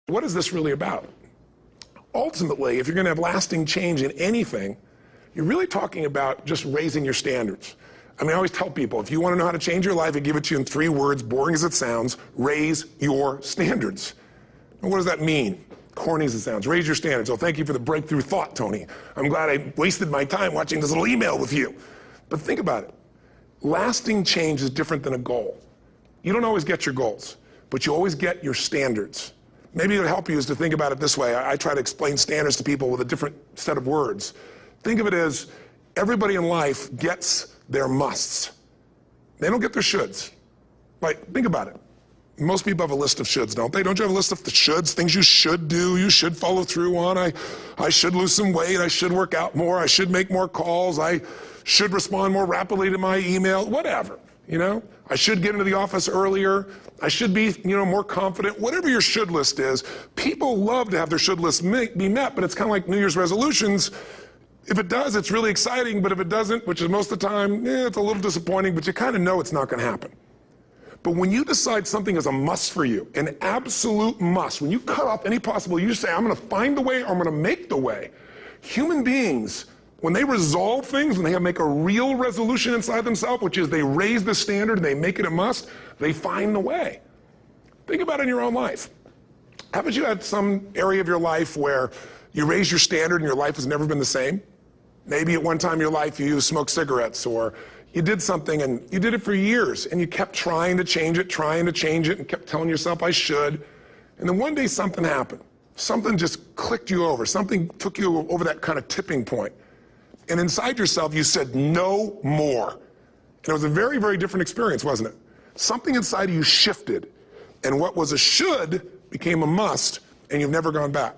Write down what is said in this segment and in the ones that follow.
what is this really about? Ultimately, if you're going to have lasting change in anything, you're really talking about just raising your standards. I mean, I always tell people, if you want to know how to change your life, I give it to you in 3 words, boring as it sounds: raise your standards. And what does that mean? Corny as it sounds. Raise your standards. Oh, thank you for the breakthrough thought, Tony. I'm glad I wasted my time watching this little email with you. But think about it. Lasting change is different than a goal. You don't always get your goals, but you always get your standards. Maybe it would help you is to think about it this way. I try to explain standards to people with a different set of words. Think of it as everybody in life gets their musts. They don't get their shoulds. Like, think about it. Most people have a list of shoulds, don't they? Don't you have a list of the shoulds, things you should do, you should follow through on? I should lose some weight, I should work out more, I should make more calls, I should respond more rapidly to my email, whatever, you know? I should get into the office earlier, I should be, more confident. Whatever your should list is, people love to have their should list be met, but it's kind of like New Year's resolutions. If it does, it's really exciting, but if it doesn't, which is most of the time, it's a little disappointing, but you kind of know it's not going to happen. But when you decide something is a must for you, an absolute must, when you cut off any possible, you say, I'm going to find the way or I'm going to make the way. Human beings, when they resolve things, when they make a real resolution inside themselves, which is they raise the standard and they make it a must, they find the way. Think about it in your own life. Haven't you had some area of your life where you raise your standard and your life has never been the same? Maybe at one time in your life you smoked cigarettes, or you did something and you did it for years and you kept trying to change it and kept telling yourself I should. And then one day something happened. Something just clicked you over. Something took you over that kind of tipping point. And inside yourself you said no more. And it was a very, very different experience, wasn't it? Something inside of you shifted and what was a should became a must, and you've never gone back.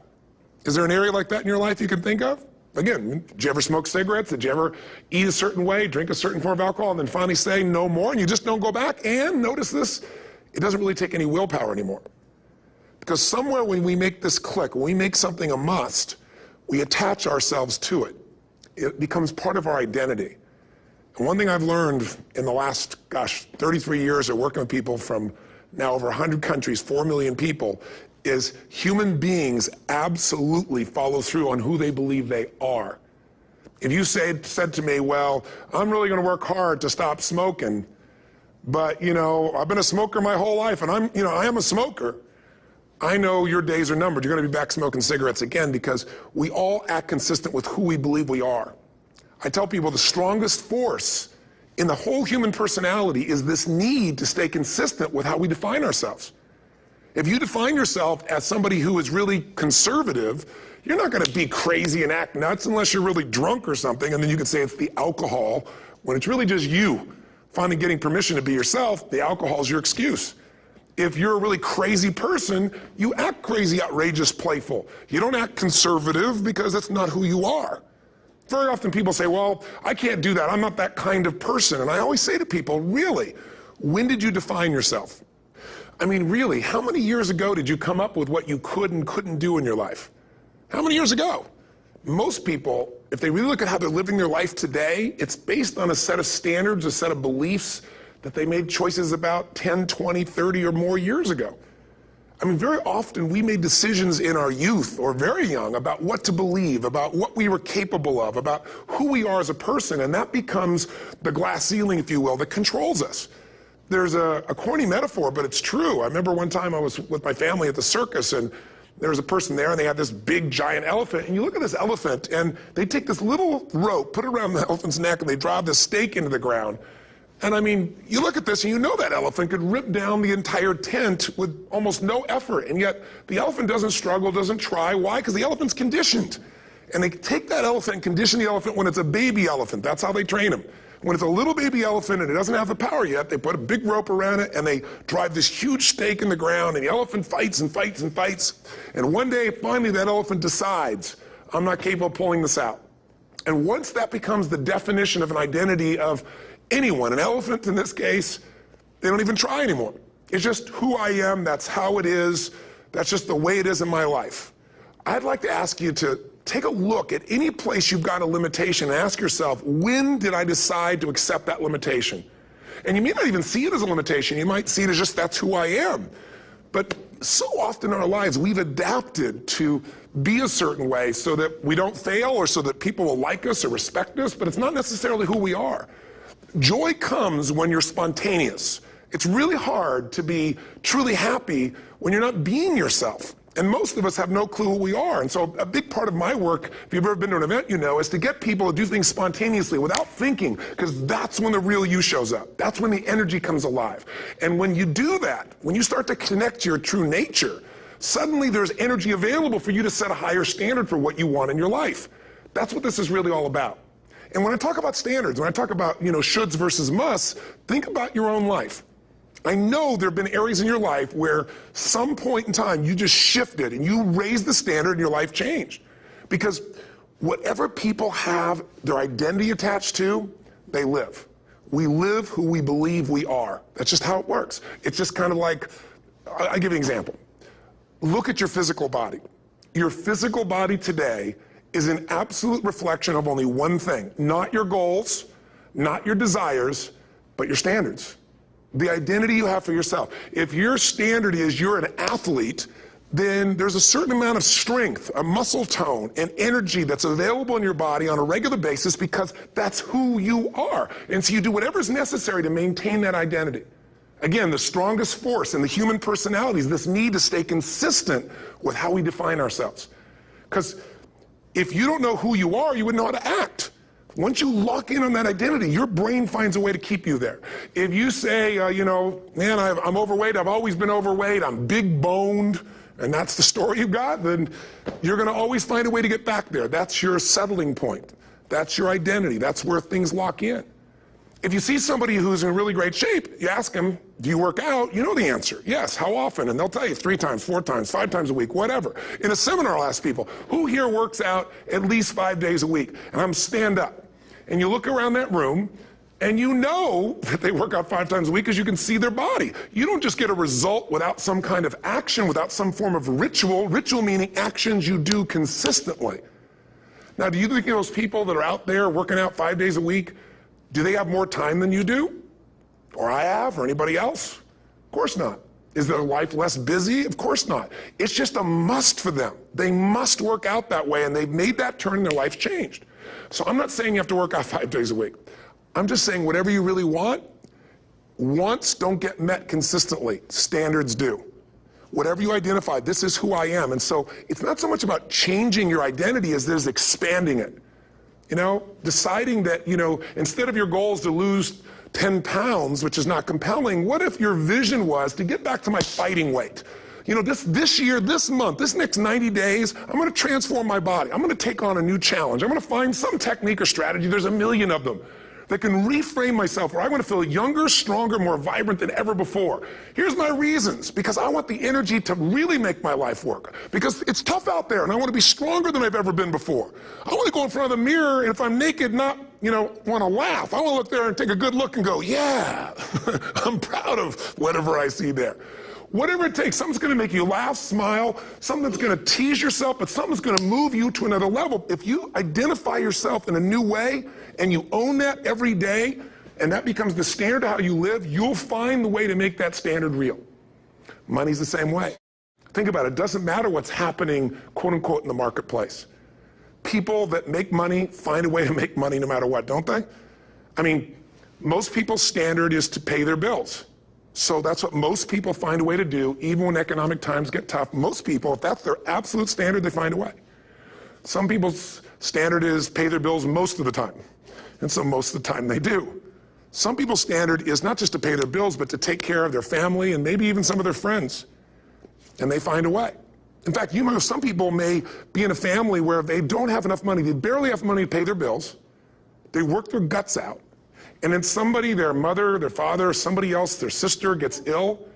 Is there an area like that in your life you can think of? Again, did you ever smoke cigarettes? Did you ever eat a certain way, drink a certain form of alcohol, and then finally say no more, and you just don't go back? And notice this, it doesn't really take any willpower anymore. Because somewhere when we make this click, when we make something a must, we attach ourselves to it. It becomes part of our identity. And one thing I've learned in the last, 33 years of working with people from now over 100 countries, 4 million people, is human beings absolutely follow through on who they believe they are. If you said to me, well, I'm really going to work hard to stop smoking, but I've been a smoker my whole life and I am a smoker, I know your days are numbered. You're going to be back smoking cigarettes again, because we all act consistent with who we believe we are. I tell people the strongest force in the whole human personality is this need to stay consistent with how we define ourselves. If you define yourself as somebody who is really conservative, you're not going to be crazy and act nuts unless you're really drunk or something, and then you can say it's the alcohol, when it's really just you finally getting permission to be yourself. The alcohol is your excuse. If you're a really crazy person, you act crazy, outrageous, playful. You don't act conservative because that's not who you are. Very often people say, well, I can't do that. I'm not that kind of person. And I always say to people, really, when did you define yourself? I mean, really, how many years ago did you come up with what you could and couldn't do in your life? How many years ago? Most people, if they really look at how they're living their life today, it's based on a set of standards, a set of beliefs that they made choices about 10, 20, 30 or more years ago. I mean, very often we made decisions in our youth or very young about what to believe, about what we were capable of, about who we are as a person, and that becomes the glass ceiling, if you will, that controls us. There's a corny metaphor, but it's true. I remember one time I was with my family at the circus, and there was a person there, and they had this big, giant elephant. And you look at this elephant, and they take this little rope, put it around the elephant's neck, and they drive this stake into the ground. And I mean, you look at this, and you know that elephant could rip down the entire tent with almost no effort. And yet, the elephant doesn't struggle, doesn't try. Why? Because the elephant's conditioned. And they take that elephant and condition the elephant when it's a baby elephant. That's how they train him. When it's a little baby elephant and it doesn't have the power yet, they put a big rope around it and they drive this huge stake in the ground, and the elephant fights and fights and fights. And one day, finally, that elephant decides, I'm not capable of pulling this out. And once that becomes the definition of an identity of anyone, an elephant in this case, they don't even try anymore. It's just who I am, that's how it is, that's just the way it is in my life. I'd like to ask you to take a look at any place you've got a limitation and ask yourself, when did I decide to accept that limitation? And you may not even see it as a limitation. You might see it as just that's who I am. But so often in our lives, we've adapted to be a certain way so that we don't fail or so that people will like us or respect us, but it's not necessarily who we are. Joy comes when you're spontaneous. It's really hard to be truly happy when you're not being yourself. And most of us have no clue who we are. And so a big part of my work, if you've ever been to an event, you know, is to get people to do things spontaneously without thinking, because that's when the real you shows up. That's when the energy comes alive. And when you do that, when you start to connect to your true nature, suddenly there's energy available for you to set a higher standard for what you want in your life. That's what this is really all about. And when I talk about standards, when I talk about, shoulds versus musts, think about your own life. I know there have been areas in your life where some point in time you just shifted and you raised the standard and your life changed. Because whatever people have their identity attached to, they live. We live who we believe we are. That's just how it works. It's just kind of like, I'll give you an example. Look at your physical body. Your physical body today is an absolute reflection of only one thing. Not your goals, not your desires, but your standards. The identity you have for yourself. If your standard is you're an athlete, then there's a certain amount of strength, a muscle tone, and energy that's available in your body on a regular basis because that's who you are. And so you do whatever's necessary to maintain that identity. Again, the strongest force in the human personality is this need to stay consistent with how we define ourselves. Because if you don't know who you are, you wouldn't know how to act. Once you lock in on that identity, your brain finds a way to keep you there. If you say, man, I'm overweight, I've always been overweight, I'm big boned, and that's the story you've got, then you're going to always find a way to get back there. That's your settling point. That's your identity. That's where things lock in. If you see somebody who's in really great shape, you ask them, do you work out? You know the answer. Yes. How often? And they'll tell you 3 times, 4 times, 5 times a week, whatever. In a seminar, I'll ask people, who here works out at least 5 days a week? And I'm stand up. And you look around that room, and you know that they work out 5 times a week because you can see their body. You don't just get a result without some kind of action, without some form of ritual. Ritual meaning actions you do consistently. Now, do you think those people that are out there working out 5 days a week, do they have more time than you do? Or I have, or anybody else? Of course not. Is their life less busy? Of course not. It's just a must for them. They must work out that way, and they've made that turn and their life changed. So I'm not saying you have to work out 5 days a week. I'm just saying whatever you really want, wants don't get met consistently. Standards do. Whatever you identify, this is who I am. And so it's not so much about changing your identity as there's expanding it. Deciding that, instead of your goals to lose 10 pounds, which is not compelling, what if your vision was to get back to my fighting weight? This year, this month, this next 90 days, I'm going to transform my body. I'm going to take on a new challenge. I'm going to find some technique or strategy, there's a million of them, that can reframe myself where I want to feel younger, stronger, more vibrant than ever before. Here's my reasons. Because I want the energy to really make my life work. Because it's tough out there, and I want to be stronger than I've ever been before. I want to go in front of the mirror, and if I'm naked, not, want to laugh. I want to look there and take a good look and go, yeah, I'm proud of whatever I see there. Whatever it takes, something's going to make you laugh, smile, something that's going to tease yourself, but something's going to move you to another level. If you identify yourself in a new way and you own that every day, and that becomes the standard of how you live, you'll find the way to make that standard real. Money's the same way. Think about it. It doesn't matter what's happening, quote unquote, in the marketplace. People that make money find a way to make money no matter what, don't they? I mean, most people's standard is to pay their bills. So that's what most people find a way to do, even when economic times get tough. Most people, if that's their absolute standard, they find a way. Some people's standard is pay their bills most of the time. And so most of the time they do. Some people's standard is not just to pay their bills, but to take care of their family and maybe even some of their friends. And they find a way. In fact, some people may be in a family where they don't have enough money. They barely have money to pay their bills. They work their guts out. And then somebody, their mother, their father, somebody else, their sister gets ill,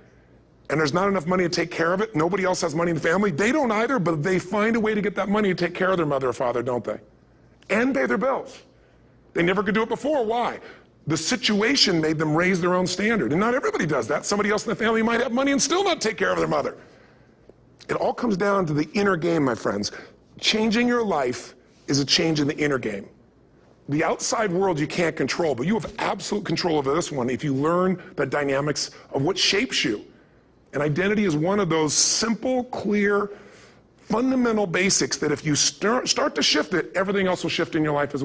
and there's not enough money to take care of it. Nobody else has money in the family. They don't either, but they find a way to get that money to take care of their mother or father, don't they? And pay their bills. They never could do it before. Why? The situation made them raise their own standard. And not everybody does that. Somebody else in the family might have money and still not take care of their mother. It all comes down to the inner game, my friends. Changing your life is a change in the inner game. The outside world you can't control, but you have absolute control over this one if you learn the dynamics of what shapes you. And identity is one of those simple, clear, fundamental basics that if you start to shift it, everything else will shift in your life as well.